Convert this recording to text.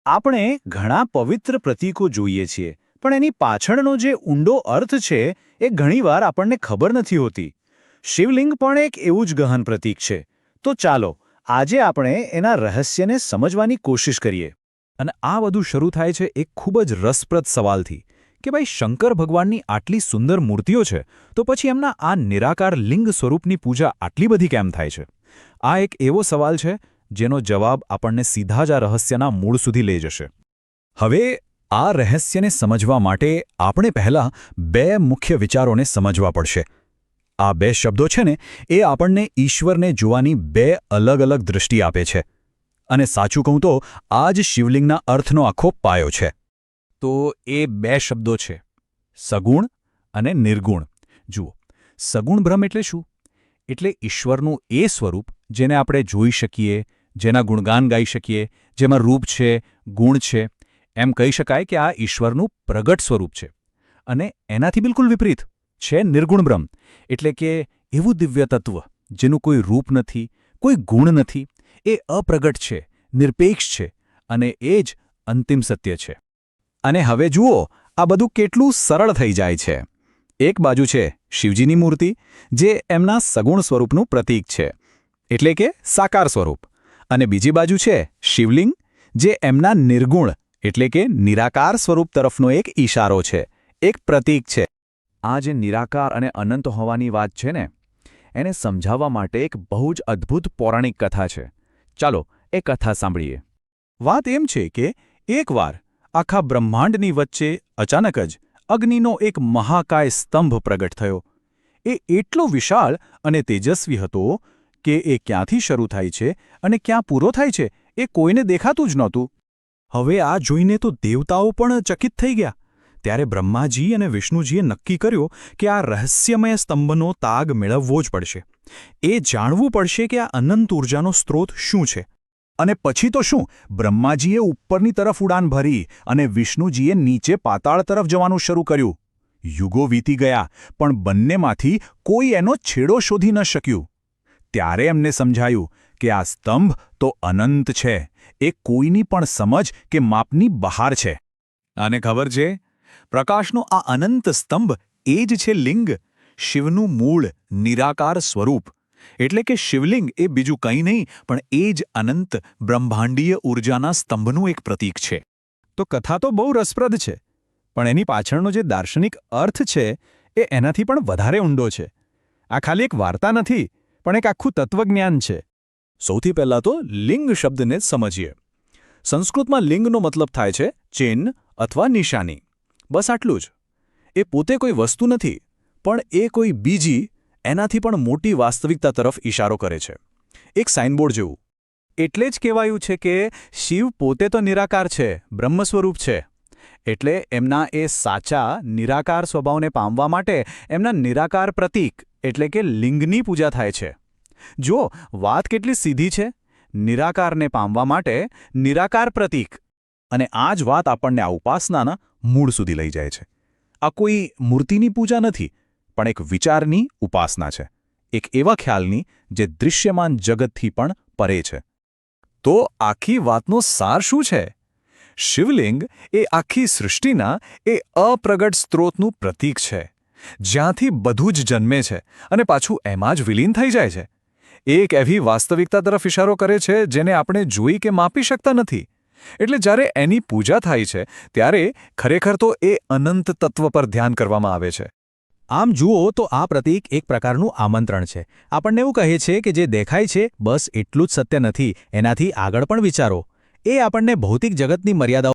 આપણે ઘણા પવિત્ર પ્રતીકો જોઈએ છીએ, પણ એની પાછળનો જે ઊંડો અર્થ છે એ ઘણીવાર આપણને ખબર નથી હોતી. શિવલિંગ પણ એક એવું જ ગહન પ્રતીક છે. તો ચાલો આજે આપણે એના રહસ્યને સમજવાની કોશિશ કરીએ. અને આ બધું શરૂ થાય છે એક ખૂબ જ રસપ્રદ સવાલથી કે ભાઈ શંકર ભગવાનની આટલી સુંદર મૂર્તિઓ છે તો પછી એમના આ નિરાકાર લિંગ સ્વરૂપની પૂજા આટલી બધી કેમ થાય છે? આ એક એવો સવાલ છે જેનો જવાબ આપણને સીધા જ આ રહસ્યના મૂળ સુધી લઈ જશે. હવે આ રહસ્યને સમજવા માટે આપણે પહેલાં બે મુખ્ય વિચારોને સમજવા પડશે. આ બે શબ્દો છે ને એ આપણને ઈશ્વરને જોવાની બે અલગ અલગ દૃષ્ટિ આપે છે. અને સાચું કહું તો આ જ શિવલિંગના અર્થનો આખો પાયો છે. તો એ બે શબ્દો છે સગુણ અને નિર્ગુણ. જુઓ, સગુણ બ્રહ્મ એટલે શું? એટલે ઈશ્વરનું એ સ્વરૂપ જેને આપણે જોઈ શકીએ, જેના ગુણગાન ગાઈ શકીએ, જેમાં રૂપ છે, ગુણ છે. એમ કહી શકાય કે આ ઈશ્વરનું પ્રગટ સ્વરૂપ છે. અને એનાથી બિલકુલ વિપરીત છે નિર્ગુણ બ્રહ્મ, એટલે કે એવું દિવ્ય તત્વ જેનું કોઈ રૂપ નથી, કોઈ ગુણ નથી. એ અપ્રગટ છે, નિરપેક્ષ છે અને એ જ અંતિમ સત્ય છે. અને હવે જુઓ આ બધું કેટલું સરળ થઈ જાય છે. એક બાજુ છે શિવજીની મૂર્તિ જે એમના સગુણ સ્વરૂપનું પ્રતીક છે, એટલે કે સાકાર સ્વરૂપ. અને બીજી બાજુ છે શિવલિંગ જે એમના નિર્ગુણ એટલે કે નિરાકાર સ્વરૂપ તરફનો એક ઈશારો છે, એક પ્રતીક છે. આ જે નિરાકાર અને અનંત હોવાની વાત છે ને, એને સમજાવવા માટે એક બહુ જ અદ્ભુત પૌરાણિક કથા છે. ચાલો એ કથા સાંભળીએ. વાત એમ છે કે એકવાર આખા બ્રહ્માંડની વચ્ચે અચાનક જ અગ્નિનો એક મહાકાય સ્તંભ પ્રગટ થયો. એ એટલો વિશાળ અને તેજસ્વી હતો કે એ ક્યાંથી શરૂ થાય છે અને ક્યાં પૂરો થાય છે એ કોઈને દેખાતું જ નહોતું. હવે આ જોઈને તો દેવતાઓ પણ ચકિત થઈ ગયા. ત્યારે બ્રહ્માજી અને વિષ્ણુજીએ નક્કી કર્યો કે આ રહસ્યમય સ્તંભનો તાગ મેળવવો જ પડશે. એ જાણવું પડશે કે આ અનંત ઊર્જાનો સ્ત્રોત શું છે. અને પછી તો શું, બ્રહ્માજીએ ઉપરની તરફ ઉડાન ભરી અને વિષ્ણુજીએ નીચે પાતાળ તરફ જવાનું શરૂ કર્યું. યુગો વીતી ગયા પણ બંનેમાંથી કોઈ એનો છેડો શોધી ન શક્યું. ત્યારે એમને સમજાયું કે આ સ્તંભ તો અનંત છે, એ કોઈની પણ સમજ કે માપની બહાર છે. આને ખબર છે? પ્રકાશનો આ અનંત સ્તંભ એ જ છે લિંગ, શિવનું મૂળ નિરાકાર સ્વરૂપ. એટલે કે શિવલિંગ એ બીજું કંઈ નહીં પણ એ જ અનંત બ્રહ્માંડીય ઊર્જાના સ્તંભનું એક પ્રતીક છે. તો કથા તો બહુ રસપ્રદ છે, પણ એની પાછળનો જે દાર્શનિક અર્થ છે એ એનાથી પણ વધારે ઊંડો છે. આ ખાલી એક વાર્તા નથી, પણ એક આખું તત્વજ્ઞાન છે. સૌથી પહેલાં તો લિંગ શબ્દને જ સમજીએ. સંસ્કૃતમાં લિંગનો મતલબ થાય છે ચિહ્ન અથવા નિશાની. બસ આટલું જ. એ પોતે કોઈ વસ્તુ નથી, પણ એ કોઈ બીજી એનાથી પણ મોટી વાસ્તવિકતા તરફ ઇશારો કરે છે. એક સાઇનબોર્ડ જેવું. એટલે જ કહેવાયું છે કે શિવ પોતે તો નિરાકાર છે, બ્રહ્મ સ્વરૂપ છે. એટલે એમના એ સાચા નિરાકાર સ્વભાવને પામવા માટે એમના નિરાકાર પ્રતીક એટલે કે લિંગની પૂજા થાય છે. જો વાત કેટલી સીધી છે. નિરાકારને પામવા માટે નિરાકાર પ્રતીક. અને આ જ વાત આપણને આ ઉપાસનાના મૂળ સુધી લઈ જાય છે. આ કોઈ મૂર્તિની પૂજા નથી, પણ એક વિચારની ઉપાસના છે. એક એવા ખ્યાલની જે દૃશ્યમાન જગતથી પણ પરે છે. તો આખી વાતનો સાર શું છે? શિવલિંગ એ આખી સૃષ્ટિના એ અપ્રગટ સ્ત્રોતનું પ્રતીક છે, જ્યાંથી બધું જ જન્મે છે અને પાછું એમાં જ વિલીન થઈ જાય છે. એક એવી વાસ્તવિકતા તરફ ઇશારો કરે છે જેને આપણે જોઈ કે માપી શકતા નથી. એટલે જ્યારે એની પૂજા થાય છે ત્યારે ખરેખર તો એ અનંત તત્વ પર ધ્યાન કરવામાં આવે છે. આમ જુઓ તો આ પ્રતીક એક પ્રકારનું આમંત્રણ છે. આપણને એવું કહે છે કે જે દેખાય છે બસ એટલું જ સત્ય નથી, એનાથી આગળ પણ વિચારો. એ આપણને ભૌતિક જગતની મર્યાદાઓ